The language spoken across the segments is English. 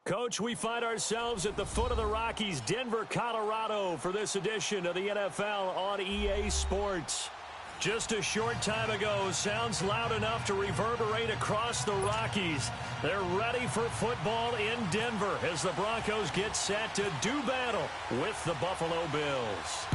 Coach, we find ourselves at the foot of the Rockies, Denver, Colorado, for this edition of the NFL on EA Sports. Just a short time ago, sounds loud enough to reverberate across the Rockies. They're ready for football in Denver as the Broncos get set to do battle with the Buffalo Bills.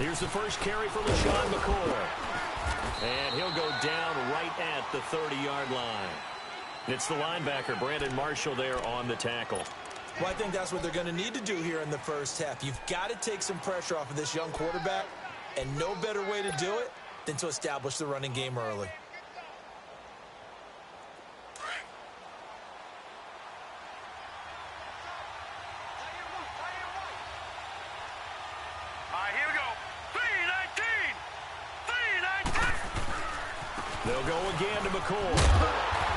Here's the first carry for LaShawn McCoy. And he'll go down right at the 30-yard line. It's the linebacker, Brandon Marshall, there on the tackle. Well, I think that's what they're going to need to do here in the first half. You've got to take some pressure off of this young quarterback, and no better way to do it than to establish the running game early. They'll go again to McCoy.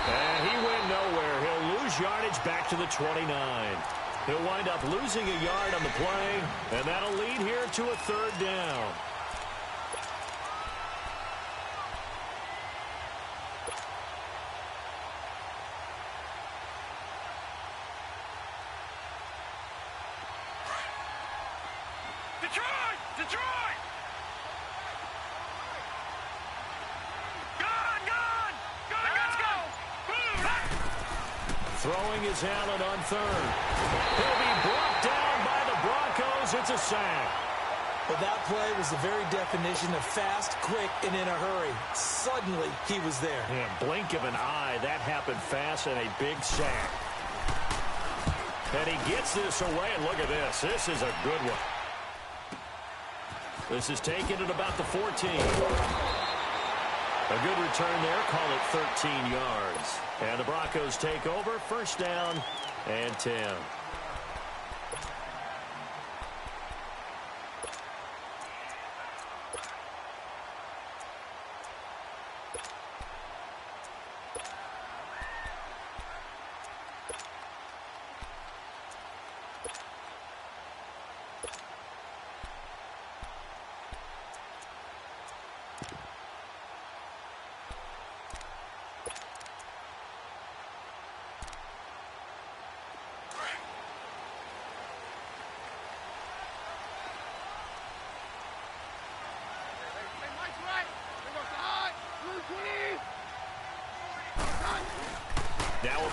And he went nowhere. He'll lose yardage back to the 29. He'll wind up losing a yard on the play, and that'll lead here to a third down. Detroit! Throwing is Allen on third. He'll be brought down by the Broncos. It's a sack. Well, that play was the very definition of fast, quick, and in a hurry. Suddenly, he was there. Yeah, blink of an eye. That happened fast and a big sack. And he gets this away, and look at this. This is a good one. This is taken at about the 14. A good return there. Call it 13 yards. And the Broncos take over. First down and 10.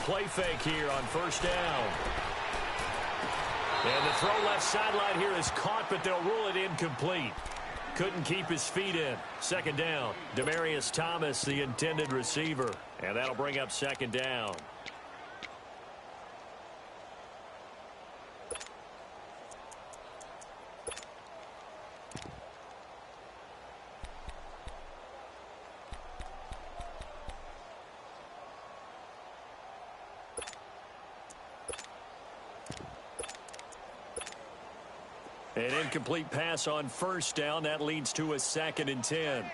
play fake here on first down. And the throw left sideline here is caught, but they'll rule it incomplete. Couldn't keep his feet in. Second down. Demaryius Thomas, the intended receiver. And that'll bring up second down. An incomplete pass on first down. That leads to a 2nd and 10.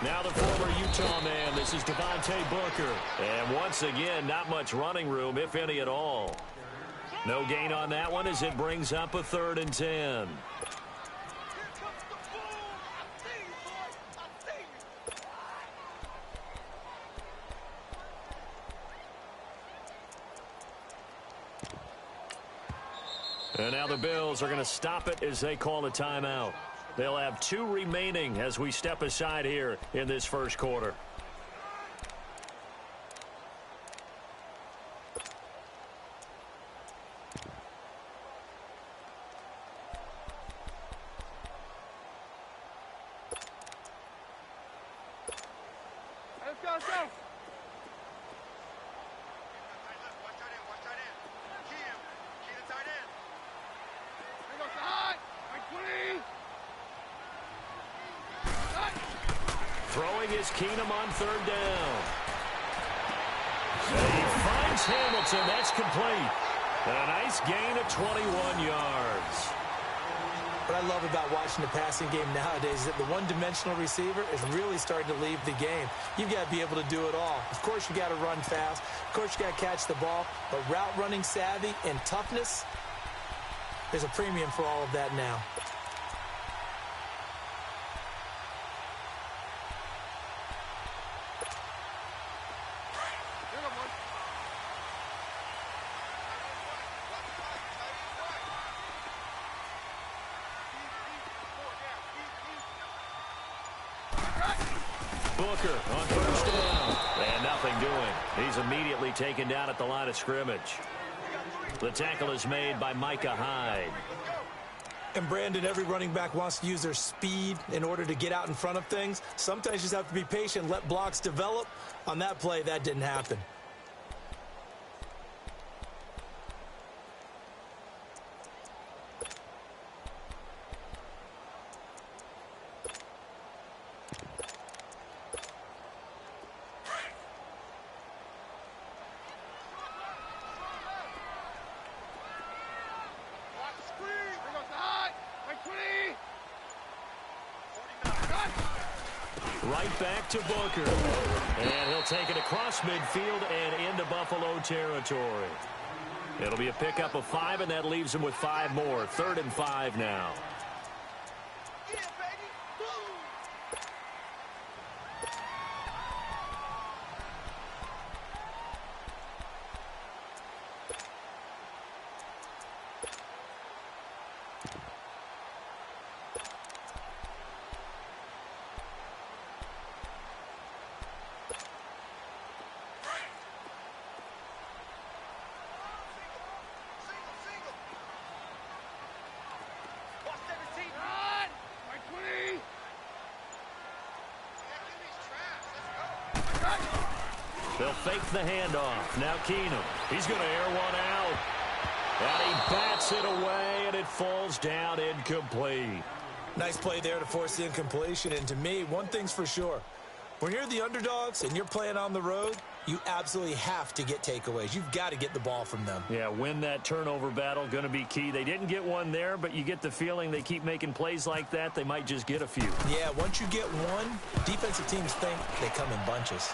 Now the former Utah man. This is Devontae Booker. And once again, not much running room, if any at all. No gain on that one as it brings up a 3rd and 10. And now the Bills are going to stop it as they call a timeout. They'll have 2 remaining as we step aside here in this first quarter. Let's go, let's go. Throwing is Keenum on 3rd down. And he finds Hamilton. That's complete. And a nice gain of 21 yards. What I love about watching the passing game nowadays is that the one-dimensional receiver is really starting to leave the game. You've got to be able to do it all. Of course, you got to run fast. Of course, you got to catch the ball. But route running savvy and toughness, there's a premium for all of that now. Booker on first down. And nothing doing. He's immediately taken down at the line of scrimmage. The tackle is made by Micah Hyde. And Brandon, every running back wants to use their speed in order to get out in front of things. Sometimes you just have to be patient, let blocks develop. On that play, that didn't happen. Right back to Booker. And he'll take it across midfield and into Buffalo territory. It'll be a pickup of 5, and that leaves him with 5 more. 3rd and 5 now. They'll fake the handoff. Now Keenum. He's going to air one out. And he bats it away, and it falls down incomplete. Nice play there to force the incompletion. And to me, one thing's for sure. When you're the underdogs and you're playing on the road, you absolutely have to get takeaways. You've got to get the ball from them. Yeah, win that turnover battle, going to be key. They didn't get one there, but you get the feeling they keep making plays like that, they might just get a few. Yeah, once you get one, defensive teams think they come in bunches.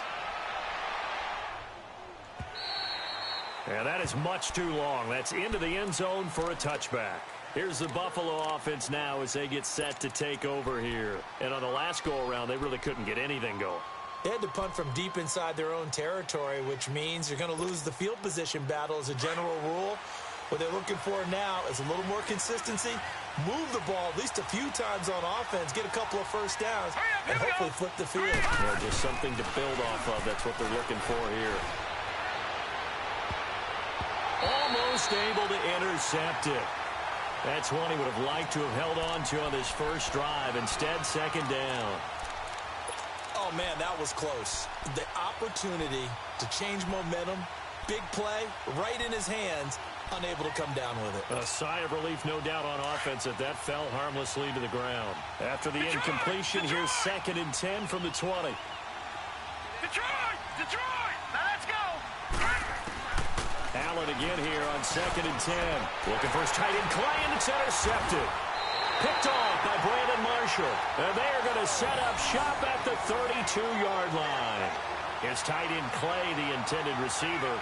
And that is much too long. That's into the end zone for a touchback. Here's the Buffalo offense now as they get set to take over here. And on the last go-around, they really couldn't get anything going. They had to punt from deep inside their own territory, which means you're going to lose the field position battle as a general rule. What they're looking for now is a little more consistency, move the ball at least a few times on offense, get a couple of first downs, and hopefully flip the field. Yeah, just something to build off of. That's what they're looking for here. Almost able to intercept it. That's one he would have liked to have held on to on this first drive. Instead, second down. Oh, man, that was close. The opportunity to change momentum, big play, right in his hands, unable to come down with it. A sigh of relief, no doubt, on offense that that fell harmlessly to the ground. After the incompletion, here's 2nd and 10 from the 20. Detroit! Detroit! Now let's go! Allen again here on 2nd and 10. Looking for his tight end Clay, and it's intercepted. Picked off by Brandon Marshall. And they are going to set up shop at the 32-yard line. It's tight end Clay, the intended receiver.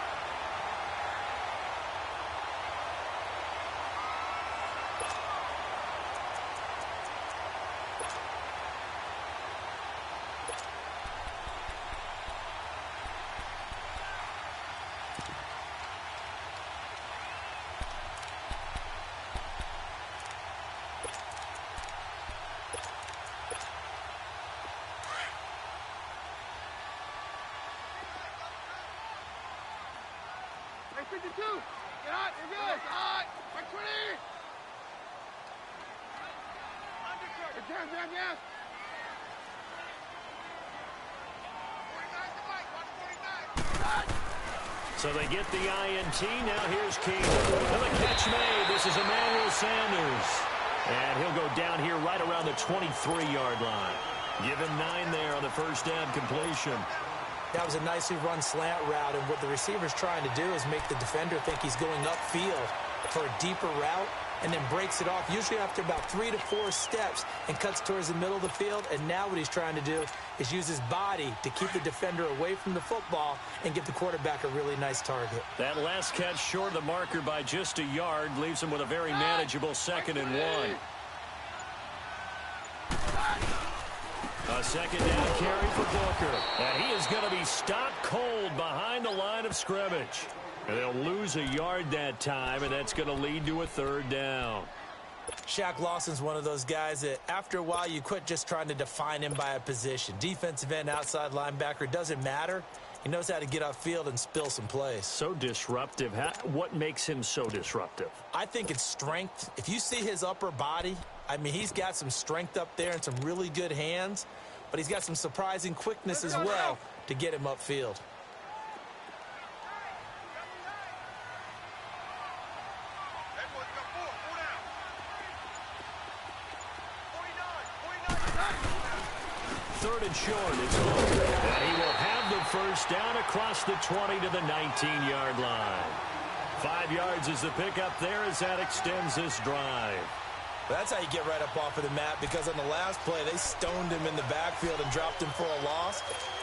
Hey, 52! Get hot! You're good! Hot! Like 20! Down, down, down! 49 to Mike! 49! So they get the INT. Now here's King. And the catch made. This is Emmanuel Sanders. And he'll go down here right around the 23-yard line. Give him 9 there on the first down completion. That was a nicely run slant route, and what the receiver's trying to do is make the defender think he's going upfield for a deeper route, and then breaks it off, usually after about 3 to 4 steps, and cuts towards the middle of the field. And now what he's trying to do is use his body to keep the defender away from the football and give the quarterback a really nice target. That last catch short of the marker by just a yard leaves him with a very manageable 2nd and 1. A second down carry for Booker. And he is going to be stopped cold behind the line of scrimmage. And they'll lose a yard that time, and that's going to lead to a 3rd down. Shaq Lawson's one of those guys that after a while you quit just trying to define him by a position. Defensive end, outside linebacker, doesn't matter. He knows how to get upfield and spill some plays. So disruptive. What makes him so disruptive? I think it's strength. If you see his upper body, I mean, he's got some strength up there and some really good hands, but he's got some surprising quickness as well to get him upfield. Third and short, it's Booker. And he will have the first down across the 20 to the 19-yard line. 5 yards is the pickup there as that extends this drive. That's how you get right up off of the mat, because on the last play, they stoned him in the backfield and dropped him for a loss.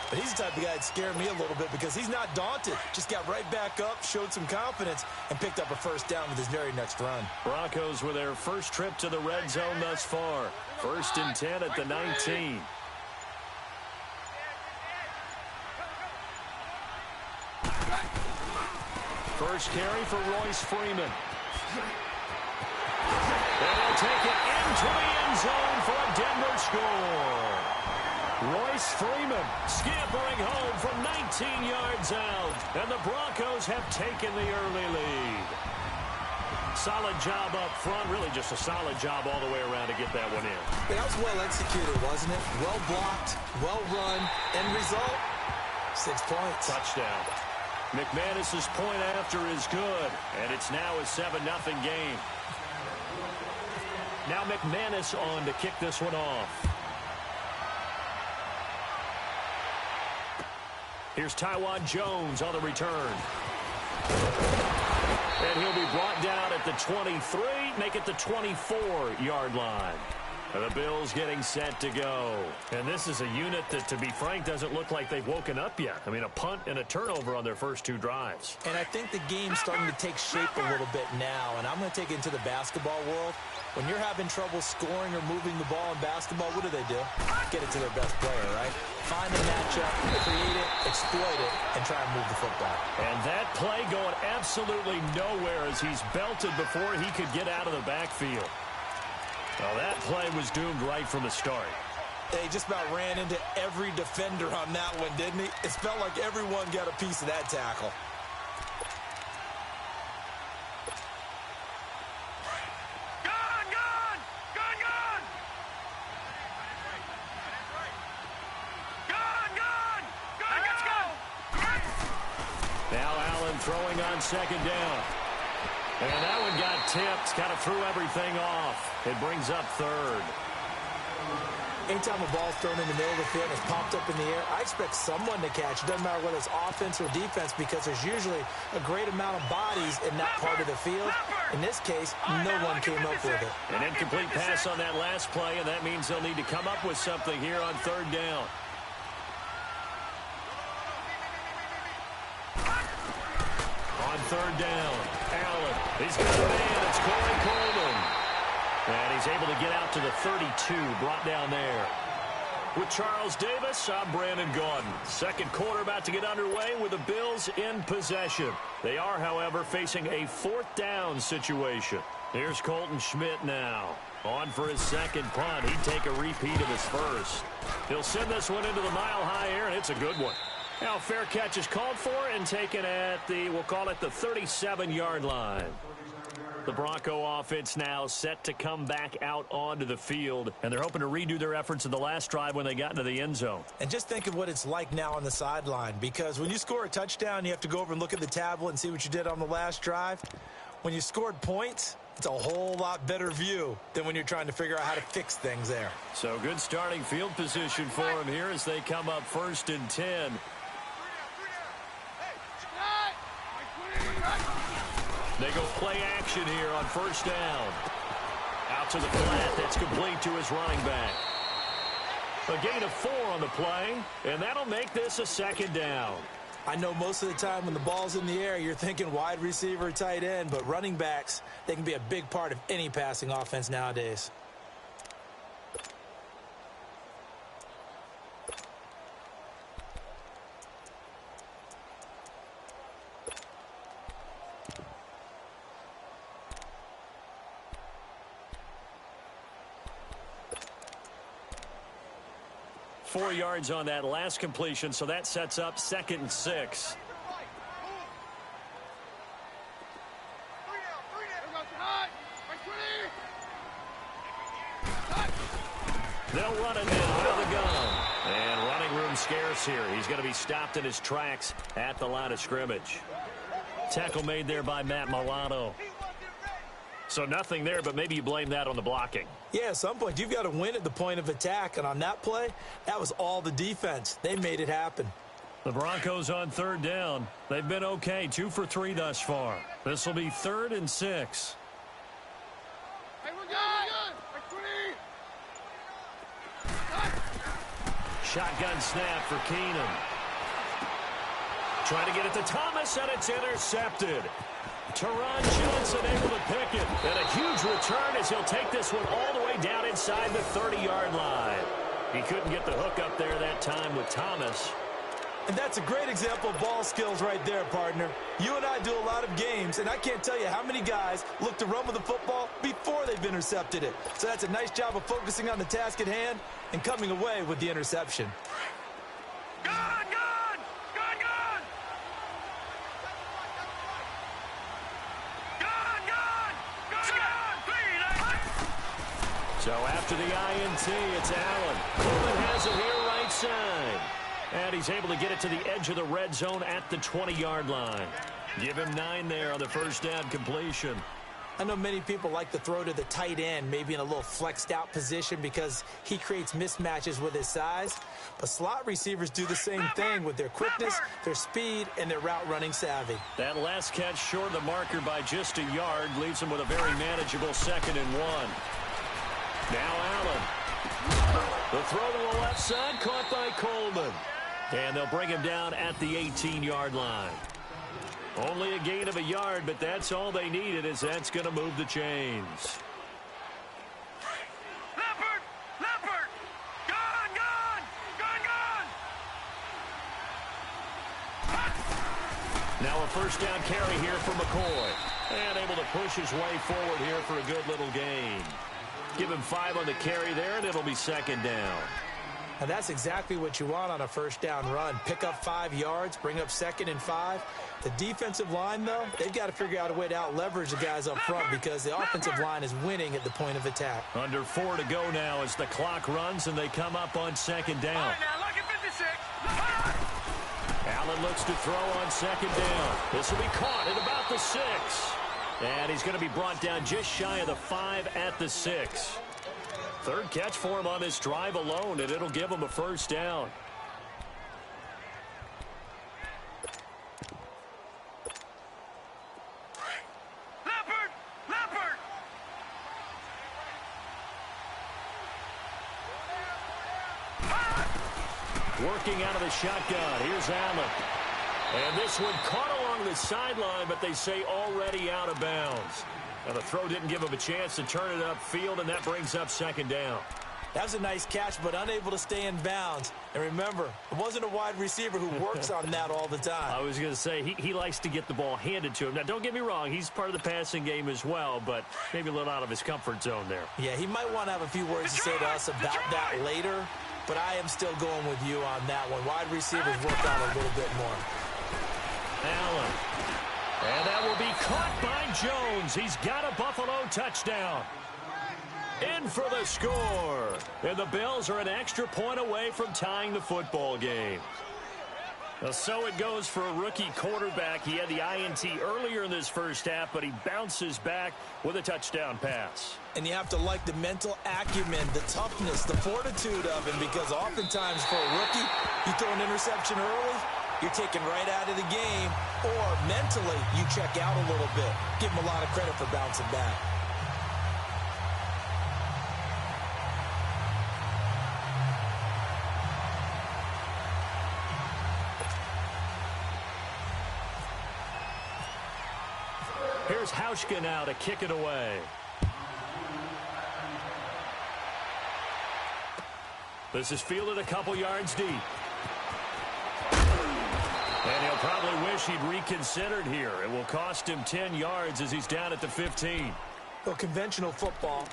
But he's the type of guy that scared me a little bit because he's not daunted. Just got right back up, showed some confidence, and picked up a first down with his very next run. Broncos with their first trip to the red zone thus far. 1st and 10 at the 19. First carry for Royce Freeman. And he'll take it into the end zone for a Denver score. Royce Freeman scampering home from 19 yards out. And the Broncos have taken the early lead. Solid job up front. Really just a solid job all the way around to get that one in. That was well executed, wasn't it? Well blocked, well run. End result, 6 points. Touchdown. McManus's point after is good, and it's now a 7-0 game. Now McManus on to kick this one off. Here's Tywan Jones on the return. And he'll be brought down at the 23, make it the 24-yard line. And the Bills getting set to go. And this is a unit that, to be frank, doesn't look like they've woken up yet. I mean, a punt and a turnover on their first 2 drives. And I think the game's starting to take shape a little bit now. And I'm going to take it into the basketball world. When you're having trouble scoring or moving the ball in basketball, what do? Get it to their best player, right? Find a matchup, create it, exploit it, and try and move the football. And that play going absolutely nowhere as he's belted before he could get out of the backfield. Well, that play was doomed right from the start. They just about ran into every defender on that one, didn't he? It felt like everyone got a piece of that tackle. Now Allen throwing on second down. And that one got tipped, kind of threw everything off. It brings up third. Anytime a ball's thrown in the middle of the field and it's popped up in the air, I expect someone to catch. It doesn't matter whether it's offense or defense because there's usually a great amount of bodies in that part of the field. In this case, no one came up with it. An incomplete pass on that last play, and that means they'll need to come up with something here on third down. On third down, Allen. He's got a man. It's Corey Coleman. And he's able to get out to the 32, brought down there. With Charles Davis, I'm Brandon Gaudin. Second quarter about to get underway with the Bills in possession. They are, however, facing a 4th down situation. Here's Colton Schmidt now. On for his second punt. He'd take a repeat of his first. He'll send this one into the mile-high air, and it's a good one. Now, fair catch is called for and taken at the, we'll call it the 37-yard line. The Bronco offense now set to come back out onto the field, and they're hoping to redo their efforts in the last drive when they got into the end zone. And just think of what it's like now on the sideline, because when you score a touchdown, you have to go over and look at the tablet and see what you did on the last drive. When you scored points, it's a whole lot better view than when you're trying to figure out how to fix things there. So good starting field position for them here as they come up 1st and 10. They go play action here on first down. Out to the flat. That's complete to his running back. A gain of 4 on the play, and that'll make this a 2nd down. I know most of the time when the ball's in the air, you're thinking wide receiver, tight end, but running backs, they can be a big part of any passing offense nowadays. Four yards on that last completion, so that sets up 2nd and 6. They'll run it now out of the gun. And running room scarce here. He's going to be stopped in his tracks at the line of scrimmage. Tackle made there by Matt Milano. So nothing there, but maybe you blame that on the blocking. Yeah, at some point, you've got to win at the point of attack. And on that play, that was all the defense. They made it happen. The Broncos on third down. They've been okay, 2 for 3 thus far. This will be 3rd and 6. Hey, we're good. Shotgun snap for Keenum. Trying to get it to Thomas, and it's intercepted. Teron Johnson able to pick it. And a huge return as he'll take this one all the way down inside the 30-yard line. He couldn't get the hook up there that time with Thomas. And that's a great example of ball skills right there, partner. You and I do a lot of games, and I can't tell you how many guys look to run with the football before they've intercepted it. So that's a nice job of focusing on the task at hand and coming away with the interception. So after the INT, it's Allen. Coleman has it here right side. And he's able to get it to the edge of the red zone at the 20-yard line. Give him 9 there on the first down completion. I know many people like to throw to the tight end, maybe in a little flexed out position because he creates mismatches with his size. But slot receivers do the same thing with their quickness, their speed, and their route running savvy. That last catch short of the marker by just a yard leaves him with a very manageable 2nd and 1. Now Allen. The throw to the left side, caught by Coleman. And they'll bring him down at the 18-yard line. Only a gain of a yard, but that's all they needed, as that's going to move the chains. Leopard! Gone! Now a first down carry here for McCoy. And able to push his way forward here for a good little gain. Give him 5 on the carry there, and it'll be second down. And that's exactly what you want on a first down run. Pick up 5 yards, bring up 2nd and 5. The defensive line, though, they've got to figure out a way to out-leverage the guys up front because the offensive line is winning at the point of attack. Under 4 to go now as the clock runs and they come up on second down. All right, now, look at 56. Allen looks to throw on second down. This will be caught at about the 6. And he's going to be brought down just shy of the 5 at the 6. Third catch for him on this drive alone, and it'll give him a first down. Leopard! Working out of the shotgun. Here's Allen. And this one caught along the sideline, but they say already out of bounds. Now the throw didn't give him a chance to turn it upfield, and that brings up second down. That was a nice catch, but unable to stay in bounds. And remember, it wasn't a wide receiver who works on that all the time. I was going to say, he likes to get the ball handed to him. Now, don't get me wrong, he's part of the passing game as well, but maybe a little out of his comfort zone there. Yeah, he might want to have a few words to say to us about that later, but I am still going with you on that one. Wide receivers work on a little bit more. Allen. And that will be caught by Jones. He's got a Buffalo touchdown. In for the score. And the Bills are an extra point away from tying the football game. Well, so it goes for a rookie quarterback. He had the INT earlier in this first half, but he bounces back with a touchdown pass. And you have to like the mental acumen, the toughness, the fortitude of him, because oftentimes for a rookie, you throw an interception early, you're taken right out of the game, or mentally you check out a little bit. Give him a lot of credit for bouncing back. Here's Hauschka now to kick it away. This is fielded a couple yards deep. And he'll probably wish he'd reconsidered here. It will cost him 10 yards as he's down at the 15. Well, conventional football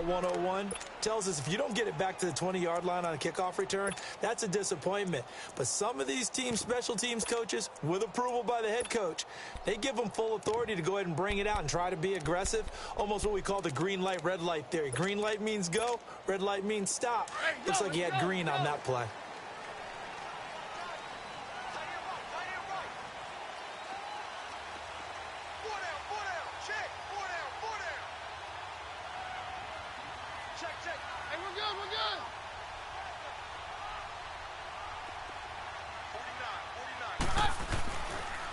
101, tells us if you don't get it back to the 20-yard line on a kickoff return, that's a disappointment. But some of these teams, special teams coaches, with approval by the head coach, they give them full authority to go ahead and bring it out and try to be aggressive, almost what we call the green light, red light theory. Green light means go, red light means stop. Looks like he had green on that play.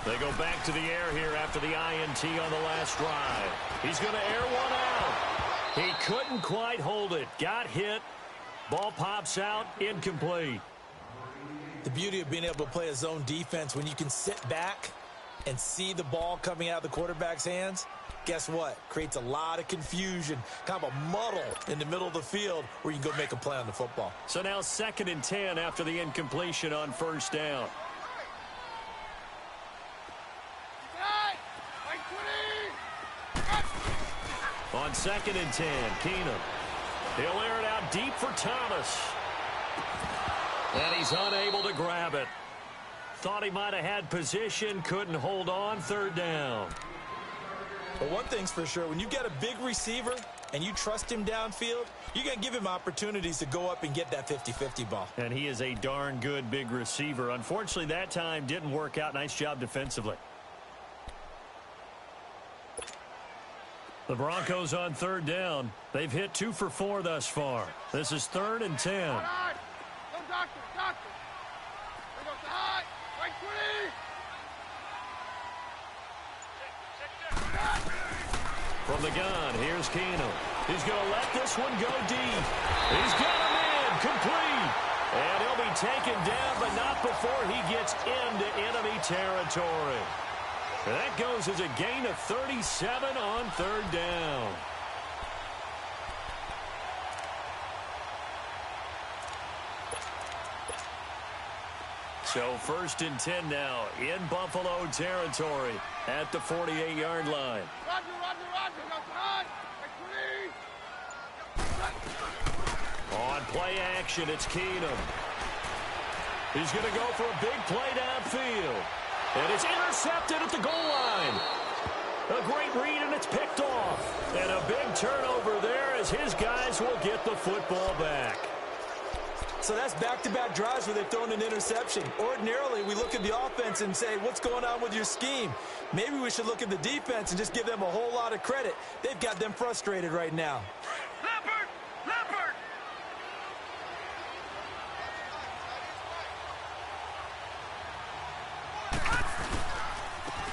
They go back to the air here after the INT on the last drive. He's going to air one out. He couldn't quite hold it. Got hit. Ball pops out. Incomplete. The beauty of being able to play a zone defense when you can sit back and see the ball coming out of the quarterback's hands, guess what? Creates a lot of confusion, kind of a muddle in the middle of the field where you can go make a play on the football. So now 2nd and 10 after the incompletion on first down. On 2nd and 10, Keenum. He'll air it out deep for Thomas. And he's unable to grab it. Thought he might have had position, couldn't hold on, 3rd down. But one thing's for sure, when you get a big receiver and you trust him downfield, you're going to give him opportunities to go up and get that 50-50 ball. And he is a darn good big receiver. Unfortunately, that time didn't work out. Nice job defensively. The Broncos on 3rd down. They've hit 2 for 4 thus far. This is 3rd and 10. Go, doctor. There goes the high. Right 20. From the gun, here's Keenum. He's going to let this one go deep. He's got him in, complete. And he'll be taken down, but not before he gets into enemy territory. And that goes as a gain of 37 on third down. So 1st and 10 now in Buffalo territory at the 48-yard line. Roger, roger, roger. Go behind. On play action, it's Keenum. He's going to go for a big play downfield. And it's intercepted at the goal line. A great read, and it's picked off. And a big turnover there as his guys will get the football back. So that's back-to-back drives where they've thrown an interception. Ordinarily, we look at the offense and say, what's going on with your scheme? Maybe we should look at the defense and just give them a whole lot of credit. They've got them frustrated right now. Leopard! Leopard!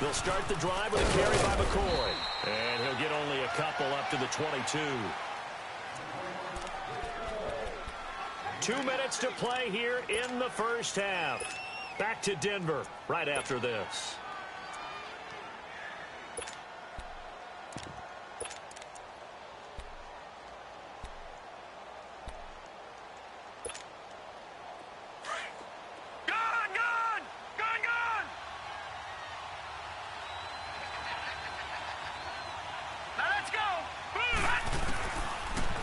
They'll start the drive with a carry by McCoy. And he'll get only a couple up to the 22. 2 minutes to play here in the first half. Back to Denver right after this.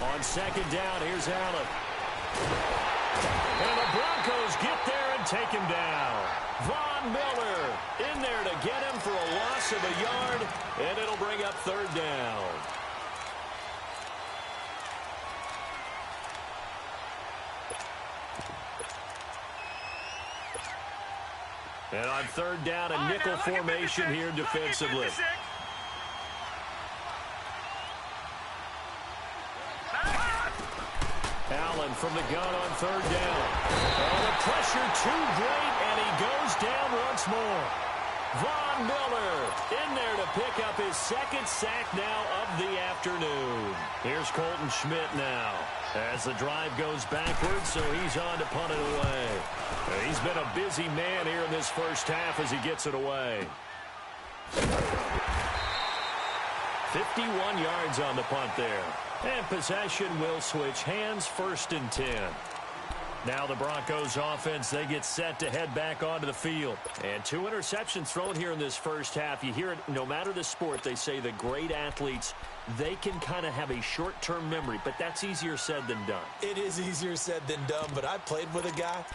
On second down, here's Allen. And the Broncos get there and take him down. Von Miller in there to get him for a loss of a yard, and it'll bring up third down. And on third down, a nickel formation here defensively. Allen from the gun on third down. Oh, the pressure too great, and he goes down once more. Von Miller in there to pick up his second sack now of the afternoon. Here's Colton Schmidt now as the drive goes backwards, so he's on to punt it away. He's been a busy man here in this first half as he gets it away. 51 yards on the punt there. And possession will switch hands, 1st and 10. Now the Broncos offense, they get set to head back onto the field. And 2 interceptions thrown here in this first half. You hear it, no matter the sport, they say the great athletes, they can kind of have a short-term memory, but that's easier said than done. It is easier said than done, but I played with a guy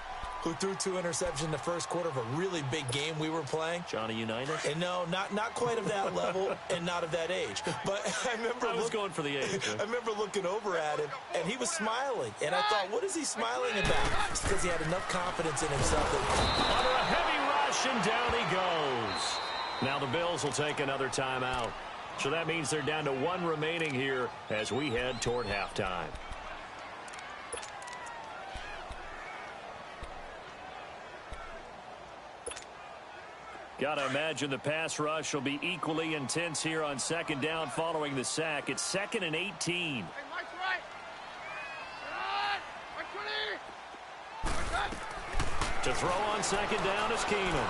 who threw 2 interceptions in the first quarter of a really big game we were playing. Johnny Unitas? And no, not quite of that level and not of that age. But I remember I was going for the age. I remember looking over at him, and he was smiling. And I thought, what is he smiling about? It's because he had enough confidence in himself. Under a heavy rush, and down he goes. Now the Bills will take another timeout. So that means they're down to 1 remaining here as we head toward halftime. Got to imagine the pass rush will be equally intense here on second down following the sack. It's 2nd and 18. Hey, Mike's right. Mike 20. To throw on second down is Keenum.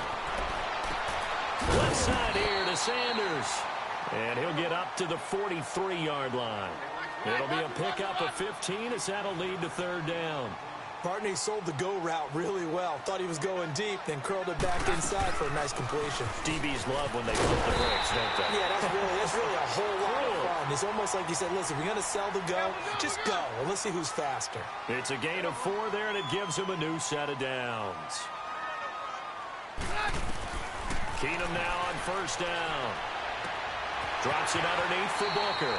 Left side here to Sanders. And he'll get up to the 43-yard line. It'll be a pickup of 15 as that'll lead to third down. Partney sold the go route really well. Thought he was going deep, then curled it back inside for a nice completion. DBs love when they flip the brakes, don't they? Yeah, that's really a whole lot of fun. It's almost like he said, listen, we're going to sell the go. Just go, and let's see who's faster. It's a gain of 4 there, and it gives him a new set of downs. Keenum now on first down. Drops it underneath for Booker.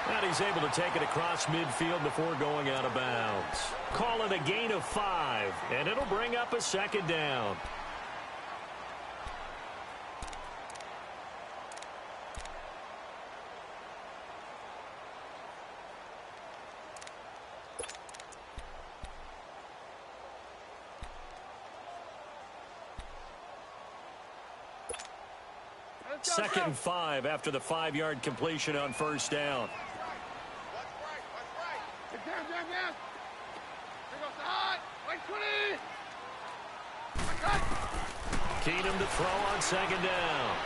And he's able to take it across midfield before going out of bounds. Call it a gain of 5, and it'll bring up a second down. Second and 5 after the 5-yard completion on first down. man. Here goes the high. Right 20. Keenum to throw on second down.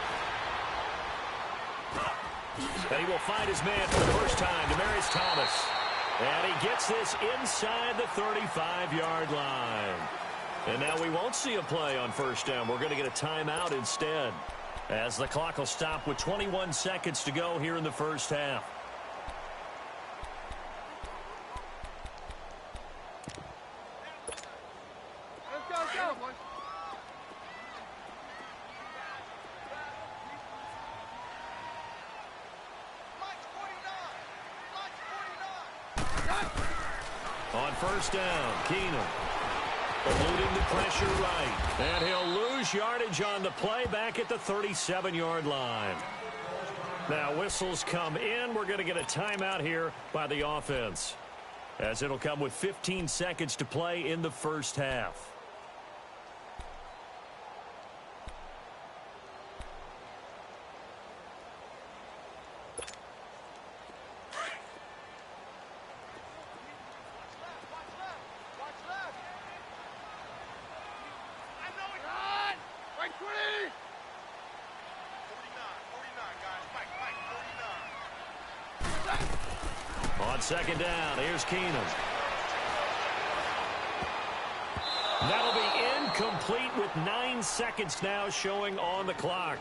And he will find his man for the first time, Demaryius Thomas. And he gets this inside the 35-yard line. And now we won't see a play on first down. We're going to get a timeout instead, as the clock will stop with 21 seconds to go here in the first half. Let's go, go. On first down, Keenum eluding the pressure right. And he'll lose yardage on the play back at the 37-yard line. Now whistles come in. We're going to get a timeout here by the offense, as it'll come with 15 seconds to play in the first half. On second down, here's Keenum. That'll be incomplete with 9 seconds now showing on the clock.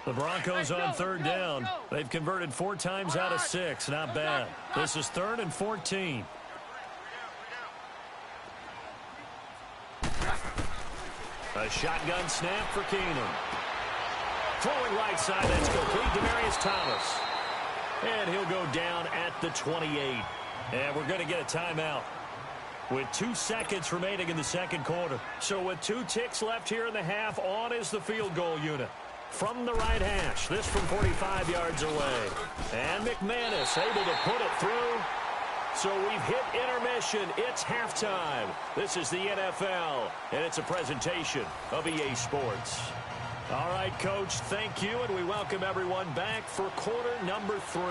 The Broncos on third down. They've converted 4 times out of 6. Not bad. This is 3rd and 14. A shotgun snap for Keenum. Throwing right side, that's complete. Demaryius Thomas. And he'll go down at the 28. And we're going to get a timeout with 2 seconds remaining in the second quarter. So with 2 ticks left here in the half, on is the field goal unit. From the right hash, this from 45 yards away. And McManus able to put it through. So we've hit intermission. It's halftime. This is the NFL, and it's a presentation of EA Sports. All right, Coach, thank you, and we welcome everyone back for quarter number 3.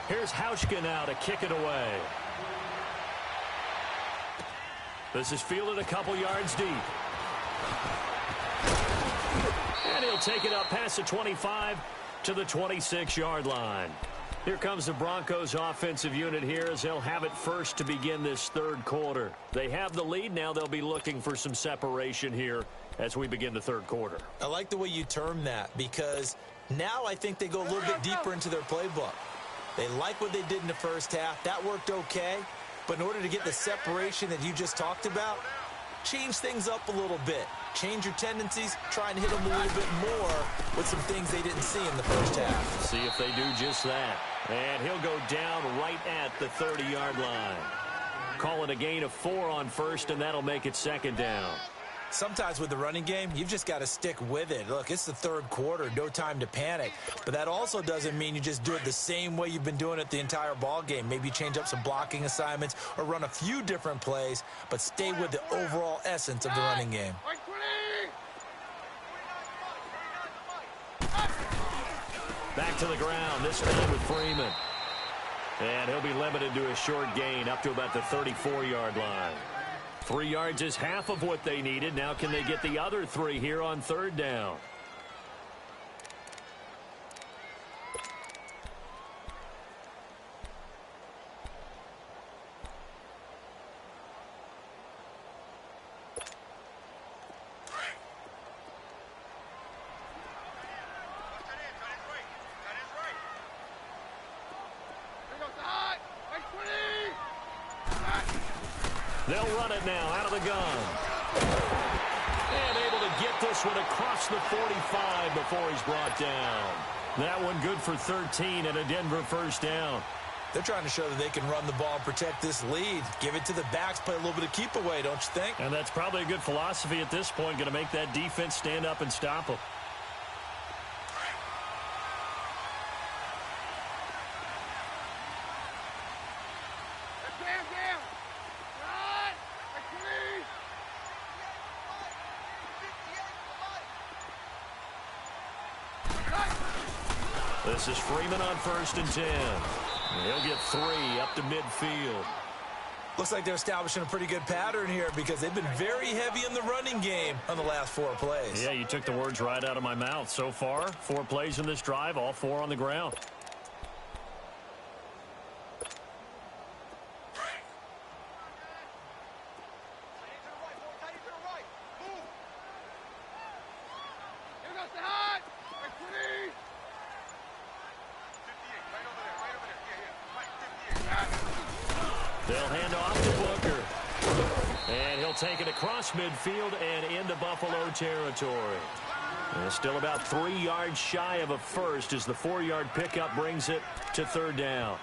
Here's Hauschka now to kick it away. This is fielded a couple yards deep. And he'll take it up past the 25 to the 26-yard line. Here comes the Broncos offensive unit here, as they'll have it first to begin this third quarter. They have the lead. Now they'll be looking for some separation here as we begin the third quarter. I like the way you term that, because now I think they go a little bit deeper into their playbook. They like what they did in the first half. That worked okay. But in order to get the separation that you just talked about, change things up a little bit. Change your tendencies, try and hit them a little bit more with some things they didn't see in the first half. See if they do just that. And he'll go down right at the 30-yard line. Call it a gain of 4 on first, and that'll make it second down. Sometimes with the running game, you've just got to stick with it. Look, it's the third quarter, no time to panic. But that also doesn't mean you just do it the same way you've been doing it the entire ball game. Maybe change up some blocking assignments or run a few different plays, but stay with the overall essence of the running game. Back to the ground, this time with Freeman. And he'll be limited to a short gain up to about the 34-yard line. 3 yards is half of what they needed. Now can they get the other 3 here on third down? They'll run it now out of the gun. And able to get this one across the 45 before he's brought down. That one good for 13 and a Denver first down. They're trying to show that they can run the ball and protect this lead. Give it to the backs, play a little bit of keep away, don't you think? And that's probably a good philosophy at this point. Going to make that defense stand up and stop them. This is Freeman on 1st and 10. And he'll get 3 up to midfield. Looks like they're establishing a pretty good pattern here because they've been very heavy in the running game on the last 4 plays. Yeah, you took the words right out of my mouth. So far, 4 plays in this drive, all 4 on the ground. They'll hand off to Booker. And he'll take it across midfield and into Buffalo territory. And still about 3 yards shy of a first as the 4-yard pickup brings it to 3rd down.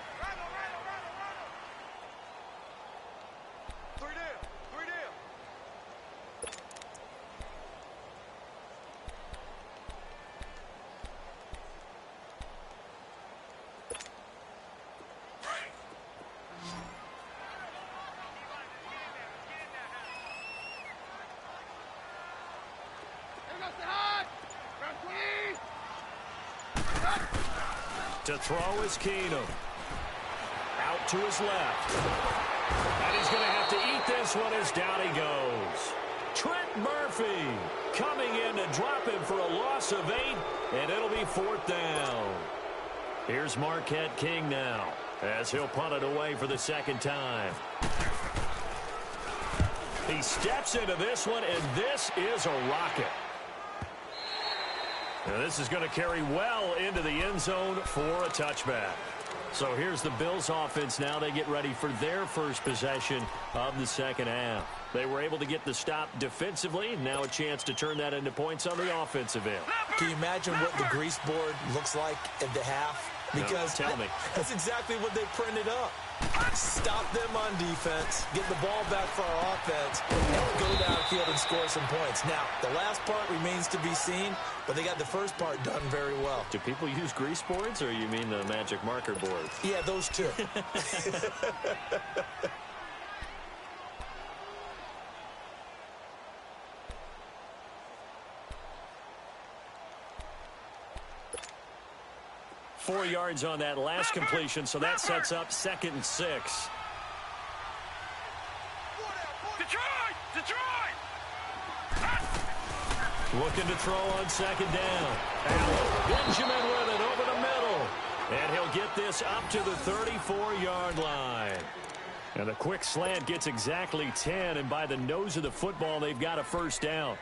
To throw is Keenum. Out to his left. And he's going to have to eat this one as down he goes. Trent Murphy coming in to drop him for a loss of 8, and it'll be 4th down. Here's Marquette King now as he'll punt it away for the 2nd time. He steps into this one, and this is a rocket. Now this is going to carry well into the end zone for a touchback. So here's the Bills offense now. They get ready for their first possession of the 2nd half. They were able to get the stop defensively. Now a chance to turn that into points on the offensive end. Can you imagine what the grease board looks like at the half? Because no, tell me. That's exactly what they printed up. Stop them on defense, get the ball back for our offense, and go downfield and score some points. Now, the last part remains to be seen, but they got the first part done very well. Do people use grease boards, or you mean the magic marker board? Yeah, those two. 4 yards on that last completion, so that sets up 2nd and 6. Detroit! Looking to throw on 2nd down. Allen, Benjamin with it over the middle. And he'll get this up to the 34-yard line. And the quick slant gets exactly 10, and by the nose of the football, they've got a 1st down.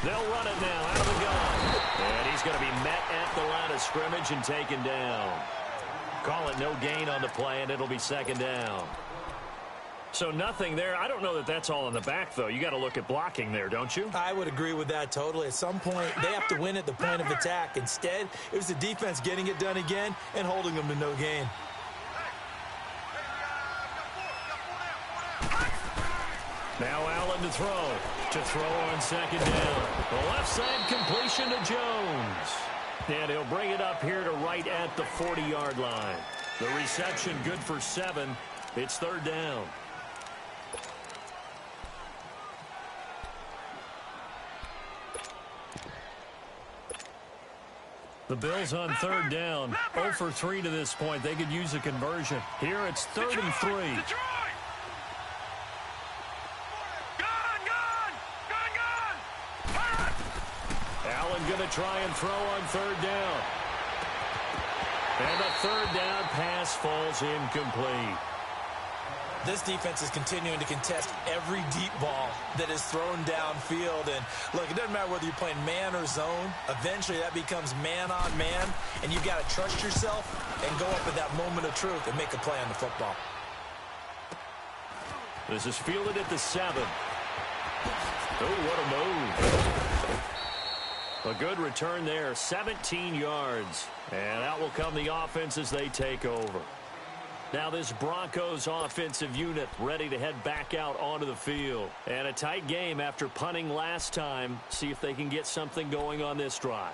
They'll run it now out of the gun. And he's going to be met at the line of scrimmage and taken down. Call it no gain on the play, and it'll be 2nd down. So nothing there. I don't know that that's all in the back, though. You got to look at blocking there, don't you? I would agree with that totally. At some point, they have to win at the point of attack. Instead, it was the defense getting it done again and holding them to no gain. Now Allen to throw. To throw on 2nd down. The left side completion to Jones. And he'll bring it up here to right at the 40-yard line. The reception good for 7. It's 3rd down. The Bills on 3rd down. 0 for 3 to this point. They could use a conversion. Here it's 3rd and 3. Allen going to try and throw on 3rd down. And the 3rd down pass falls incomplete. This defense is continuing to contest every deep ball that is thrown downfield. And look, it doesn't matter whether you're playing man or zone. Eventually that becomes man on man. And you've got to trust yourself and go up at that moment of truth and make a play on the football. This is fielded at the 7. Oh, what a move. A good return there, 17 yards. And out will come the offense as they take over. Now this Broncos offensive unit ready to head back out onto the field. And a tight game after punting last time. See if they can get something going on this drive.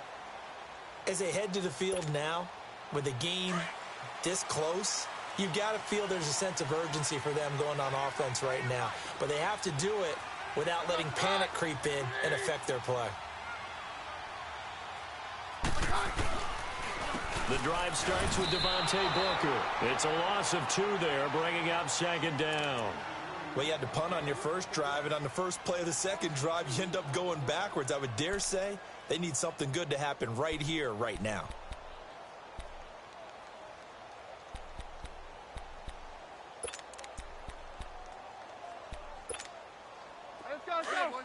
As they head to the field now, with the game this close, You've got to feel there's a sense of urgency for them going on offense right now. But they have to do it without letting panic creep in and affect their play. The drive starts with Devontae Booker. It's a loss of 2 there, bringing up second down. Well, you had to punt on your first drive, and on the first play of the second drive, you end up going backwards. I would dare say they need something good to happen right here, right now. Let's go, boys.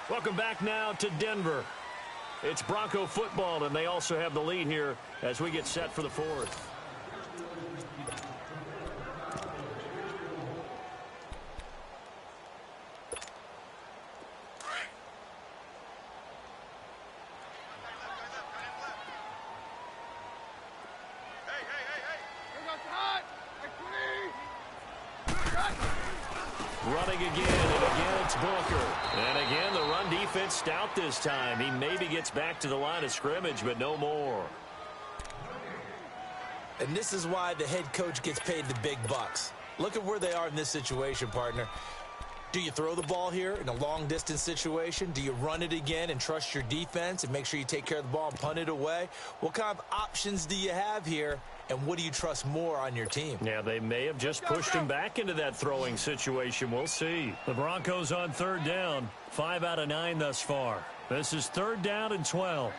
Welcome back now to Denver. It's Bronco football, and they also have the lead here as we get set for the fourth. Running again, and again it's Booker. And again, the run defense stout this time. He maybe gets back to the line of scrimmage, but no more. And this is why the head coach gets paid the big bucks. Look at where they are in this situation, partner. Do you throw the ball here in a long-distance situation? Do you run it again and trust your defense and make sure you take care of the ball and punt it away? What kind of options do you have here, and what do you trust more on your team? Yeah, they may have just pushed him back into that throwing situation. We'll see. The Broncos on third down. 5 out of 9 thus far. This is 3rd down and 12.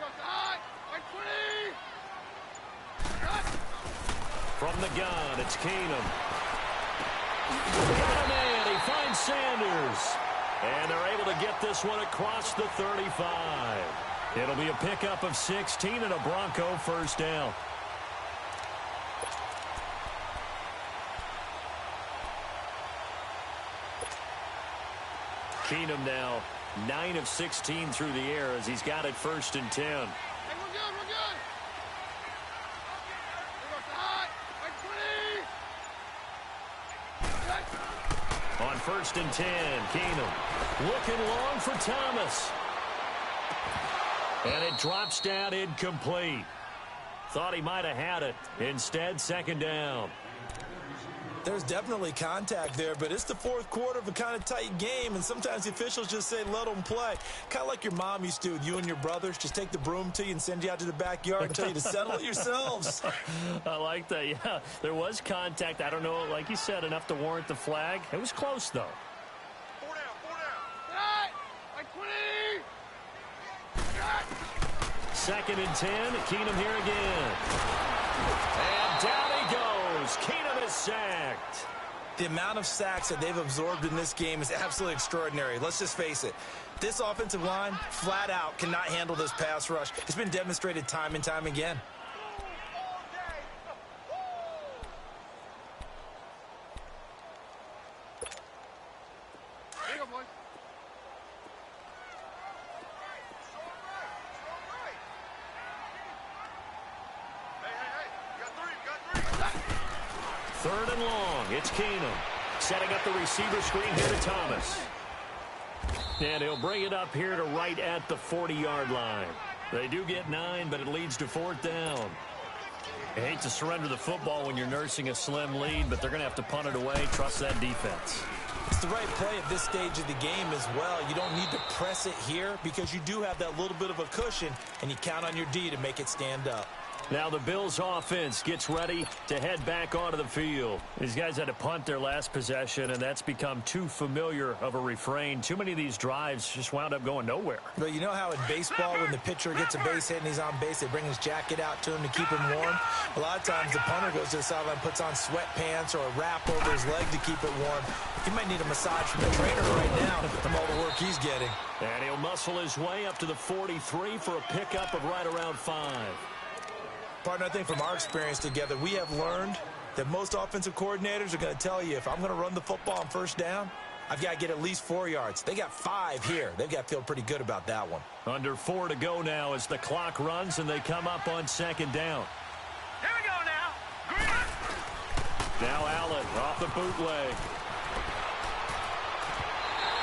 From the gun, it's Keenum. Got a man. He finds Sanders. And they're able to get this one across the 35. It'll be a pickup of 16 and a Bronco first down. Keenum now 9 of 16 through the air as he's got it 1st and 10. Hey, we're good, we're good. On 1st and 10, Keenum looking long for Thomas. And it drops down incomplete. Thought he might have had it. Instead, 2nd down. There's definitely contact there, but it's the fourth quarter of a kind of tight game, and sometimes the officials just say, let them play. Kind of like your mom used to with you and your brothers. Just take the broom to you and send you out to the backyard and tell you to settle it yourselves. I like that, yeah. There was contact. I don't know, like you said, enough to warrant the flag. It was close, though. 4 down, 4 down. Right, like 20. 2nd and 10, Keenum here again. And down he goes. Keenum is sacked. The amount of sacks that they've absorbed in this game is absolutely extraordinary. Let's just face it. This offensive line, flat out, cannot handle this pass rush. It's been demonstrated time and time again. Here you go, boys. Third and long. It's Keenum. Setting up the receiver screen here to Thomas. And he'll bring it up here to right at the 40-yard line. They do get 9, but it leads to 4th down. I hate to surrender the football when you're nursing a slim lead, but they're going to have to punt it away. Trust that defense. It's the right play at this stage of the game as well. You don't need to press it here because you do have that little bit of a cushion, and you count on your D to make it stand up. Now the Bills offense gets ready to head back onto the field. These guys had to punt their last possession, and that's become too familiar of a refrain. Too many of these drives just wound up going nowhere. But you know how in baseball, when the pitcher gets a base hit and he's on base, they bring his jacket out to him to keep him warm? A lot of times the punter goes to the sideline, puts on sweatpants or a wrap over his leg to keep it warm. He might need a massage from the trainer right now from all the work he's getting. And he'll muscle his way up to the 43 for a pickup of right around 5. Partner, I think from our experience together, we have learned that most offensive coordinators are going to tell you, if I'm going to run the football on 1st down, I've got to get at least 4 yards. They got 5 here. They've got to feel pretty good about that one. Under 4 to go now as the clock runs and they come up on 2nd down. Here we go now. Now Allen off the bootleg.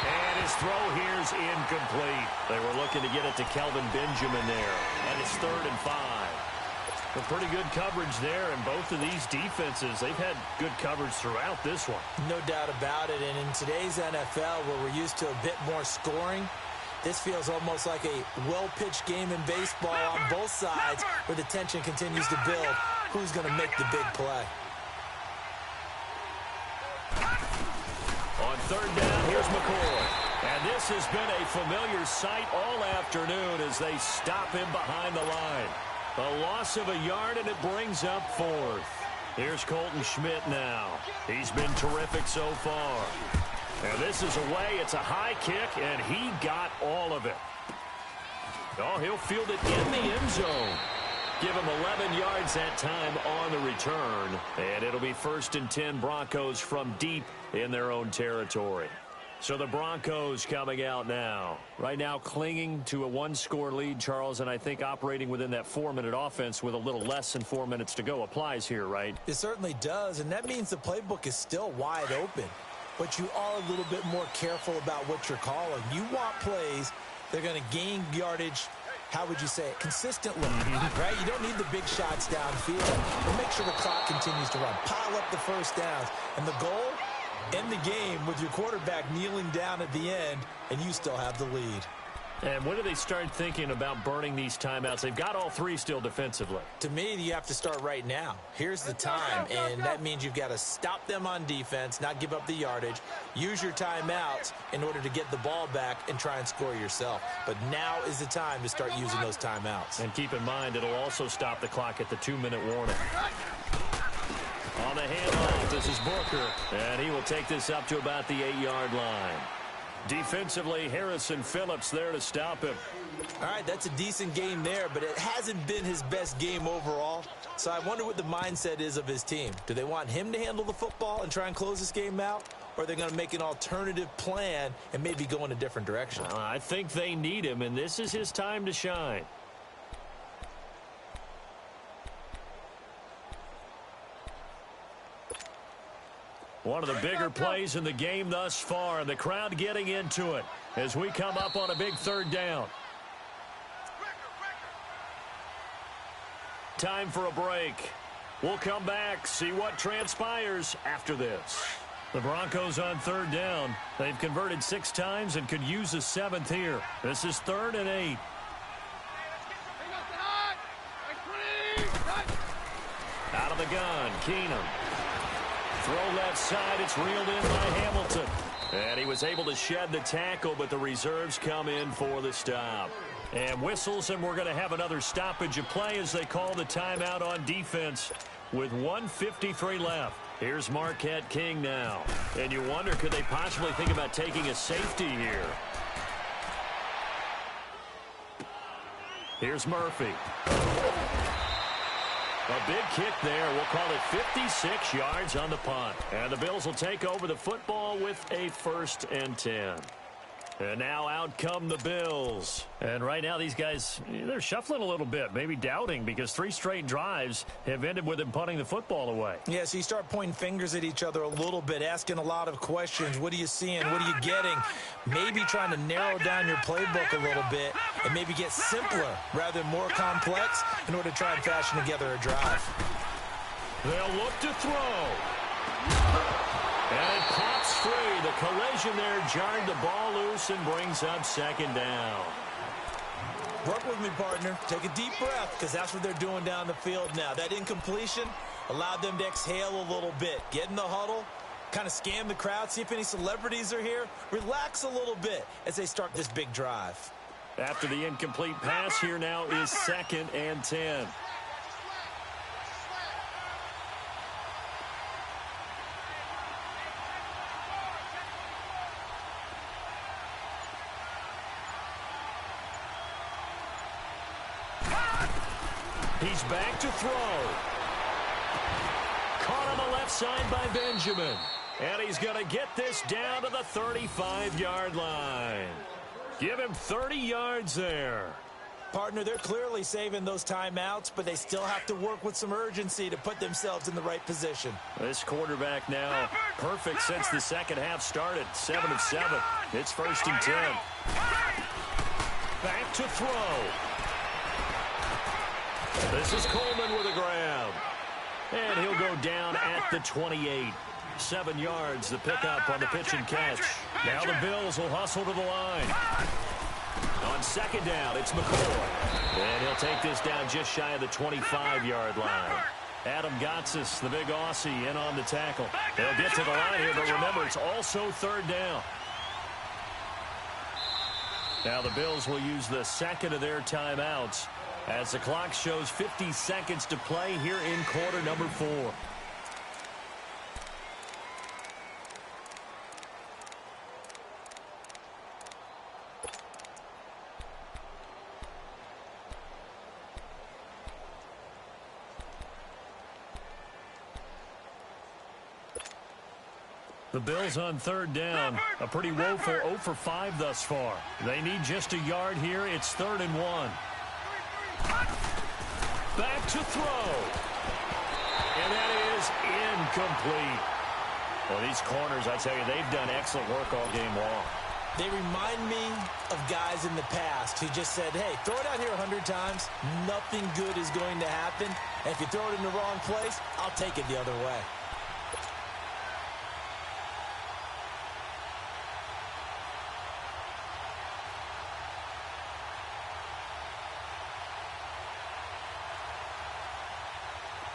And his throw here's incomplete. They were looking to get it to Kelvin Benjamin there. And it's 3rd and 5. A pretty good coverage there, and both of these defenses, they've had good coverage throughout this one. No doubt about it, and in today's NFL, where we're used to a bit more scoring, this feels almost like a well-pitched game in baseball on both sides, where the tension continues to build. Who's going to make the big play? On 3rd down, here's McCoy. And this has been a familiar sight all afternoon as they stop him behind the line. A loss of a yard, and it brings up 4th. Here's Colton Schmidt now. He's been terrific so far. And this is away. It's a high kick, and he got all of it. Oh, he'll field it in the end zone. Give him 11 yards that time on the return. And it'll be 1st and 10 Broncos from deep in their own territory. So the Broncos coming out now. Right now clinging to a 1-score lead, Charles, and I think operating within that 4-minute offense with a little less than 4 minutes to go applies here, right? It certainly does, and that means the playbook is still wide open. But you are a little bit more careful about what you're calling. You want plays that are going to gain yardage, how would you say it, consistently, right? You don't need the big shots downfield, but make sure the clock continues to run. Pile up the first downs, and the goal, end the game with your quarterback kneeling down at the end, and you still have the lead. And when do they start thinking about burning these timeouts? They've got all 3 still defensively. To me, you have to start right now. Here's the time, and that means you've got to stop them on defense, not give up the yardage, use your timeouts in order to get the ball back and try and score yourself. But now is the time to start using those timeouts. And keep in mind, it'll also stop the clock at the 2-minute warning. On the handoff, this is Booker, and he will take this up to about the 8-yard line. Defensively, Harrison Phillips there to stop him. All right, that's a decent game there, but it hasn't been his best game overall. So I wonder what the mindset is of his team. Do they want him to handle the football and try and close this game out? Or are they going to make an alternative plan and maybe go in a different direction? I think they need him, and this is his time to shine. One of the bigger plays in the game thus far, and the crowd getting into it as we come up on a big 3rd down. Time for a break. We'll come back, see what transpires after this. The Broncos on 3rd down. They've converted 6 times and could use a 7th here. This is 3rd and 8. Out of the gun, Keenum. Throw left side, it's reeled in by Hamilton. And he was able to shed the tackle, but the reserves come in for the stop. And whistles, and we're going to have another stoppage of play as they call the timeout on defense with 1:53 left. Here's Marquette King now. And you wonder, could they possibly think about taking a safety here? Here's Murphy. A big kick there. We'll call it 56 yards on the punt. And the Bills will take over the football with a 1st and 10. And now out come the Bills. And right now these guys, they're shuffling a little bit, maybe doubting, because 3 straight drives have ended with them punting the football away. Yeah, so you start pointing fingers at each other a little bit, asking a lot of questions. What are you seeing? What are you getting? Maybe trying to narrow down your playbook a little bit and maybe get simpler rather than more complex in order to try and fashion together a drive. They'll look to throw. And it pops free. The collision there jarred the ball loose and brings up 2nd down. Work with me, partner. Take a deep breath, because that's what they're doing down the field now. That incompletion allowed them to exhale a little bit. Get in the huddle, kind of scan the crowd, see if any celebrities are here. Relax a little bit as they start this big drive. After the incomplete pass, here now is 2nd and 10. He's back to throw. Caught on the left side by Benjamin. And he's going to get this down to the 35-yard line. Give him 30 yards there. Partner, they're clearly saving those timeouts, but they still have to work with some urgency to put themselves in the right position. This quarterback now perfect since the second half started. 7 of 7. It's 1st and 10. Back to throw. This is Coleman with a grab. And he'll go down at the 28. 7 yards, the pickup on the pitch and catch. Now the Bills will hustle to the line. On 2nd down, it's McCoy. And he'll take this down just shy of the 25-yard line. Adam Gotsis, the big Aussie, in on the tackle. They'll get to the line here, but remember, it's also 3rd down. Now the Bills will use the second of their timeouts as the clock shows 50 seconds to play here in quarter number 4. The Bills on 3rd down. A pretty woeful 0 for 5 thus far. They need just a yard here. It's 3rd and 1. Back to throw. And that is incomplete. Well, these corners, I tell you, they've done excellent work all game long. They remind me of guys in the past who just said, hey, throw it out here 100 times. Nothing good is going to happen. And if you throw it in the wrong place, I'll take it the other way.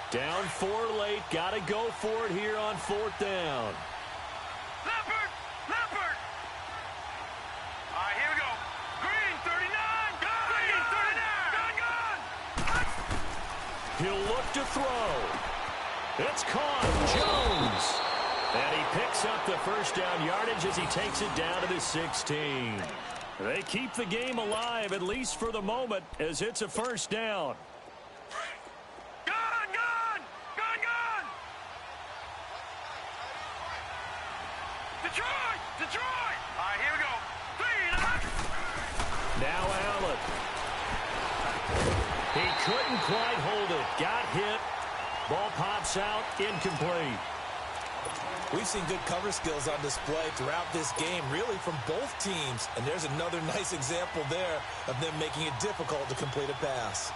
Down 4 late. Got to go for it here on 4th down. Leopard! Leopard! All right, here we go. Green, 39! Green, 39! Gun! He'll look to throw. It's caught. Jones. And he picks up the 1st down yardage as he takes it down to the 16. They keep the game alive, at least for the moment, as it's a 1st down. Detroit! All right, here we go. 3 and Now Allen. He couldn't quite hold it. Got hit. Ball pops out. Incomplete. We've seen good cover skills on display throughout this game, really from both teams. And there's another nice example there of them making it difficult to complete a pass.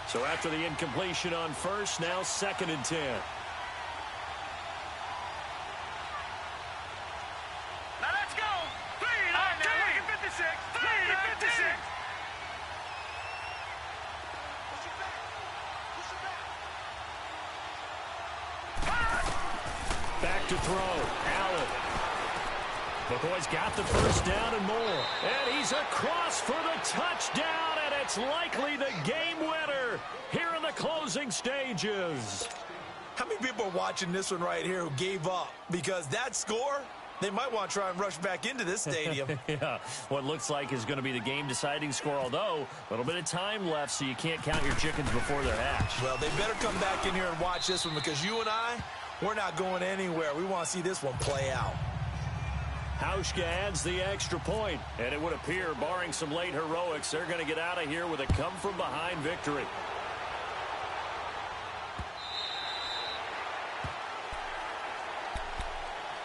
So after the incompletion on 1st, now 2nd and 10. Back to throw. Allen. McCoy's got the 1st down and more. And he's across for the touchdown, and it's likely the game winner here in the closing stages. How many people are watching this one right here who gave up? Because that score, they might want to try and rush back into this stadium. Yeah, what looks like is going to be the game-deciding score, although a little bit of time left, so you can't count your chickens before they're hatched. Well, they better come back in here and watch this one, because you and I, we're not going anywhere. We want to see this one play out. Hauschka adds the extra point, and it would appear, barring some late heroics, they're going to get out of here with a come-from-behind victory.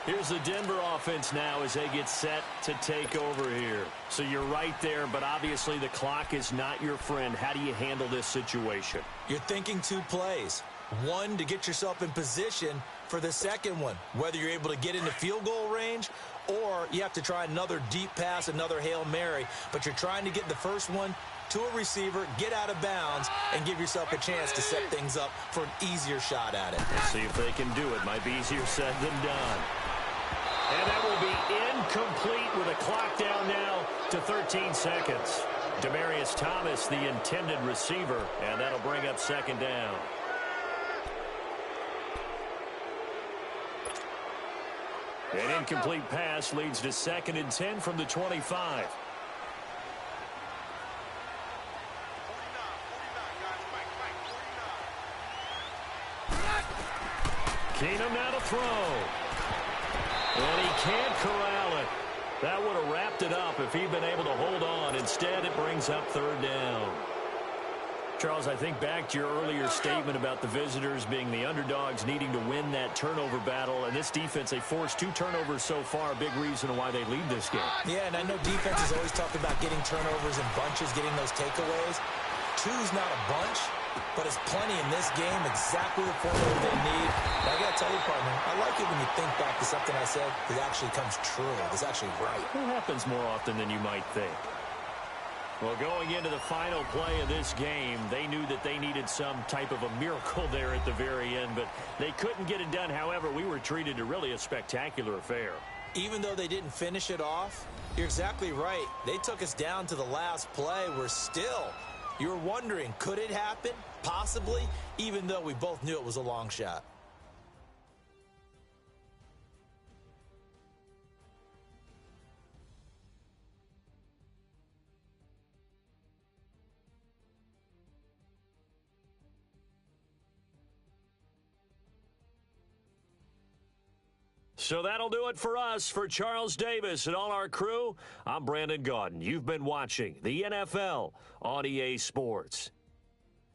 Here's the Denver offense now as they get set to take over here. So you're right there, but obviously the clock is not your friend. How do you handle this situation? You're thinking 2 plays. One, to get yourself in position for the second one, whether you're able to get into field goal range or you have to try another deep pass, another Hail Mary. But you're trying to get the first one to a receiver, get out of bounds, and give yourself a chance to set things up for an easier shot at it. Let's see if they can do it. Might be easier said than done. And that will be incomplete with a clock down now to 13 seconds. Demaryius Thomas, the intended receiver, and that'll bring up 2nd down. An incomplete pass leads to 2nd and 10 from the 25. Keenum now to throw. And he can't corral it. That would have wrapped it up if he'd been able to hold on. Instead, it brings up third down. Charles, I think back to your earlier statement about the visitors being the underdogs needing to win that turnover battle. And this defense, they forced 2 turnovers so far, a big reason why they lead this game. Yeah, and I know defenses always talk about getting turnovers in bunches, getting those takeaways. 2's not a bunch, but it's plenty in this game, exactly the formula they need. But I got to tell you, partner, I like it when you think back to something I said that actually comes true. It's actually right. It happens more often than you might think. Well, going into the final play of this game, they knew that they needed some type of a miracle there at the very end, but they couldn't get it done. However, we were treated to really a spectacular affair. Even though they didn't finish it off, you're exactly right. They took us down to the last play. You're wondering, could it happen? Possibly, even though we both knew it was a long shot. So that'll do it for us. For Charles Davis and all our crew, I'm Brandon Gaudin. You've been watching the NFL on EA Sports.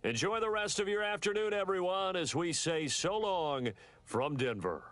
Enjoy the rest of your afternoon, everyone, as we say so long from Denver.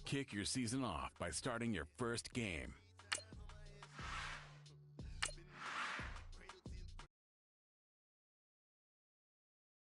Kick your season off by starting your first game.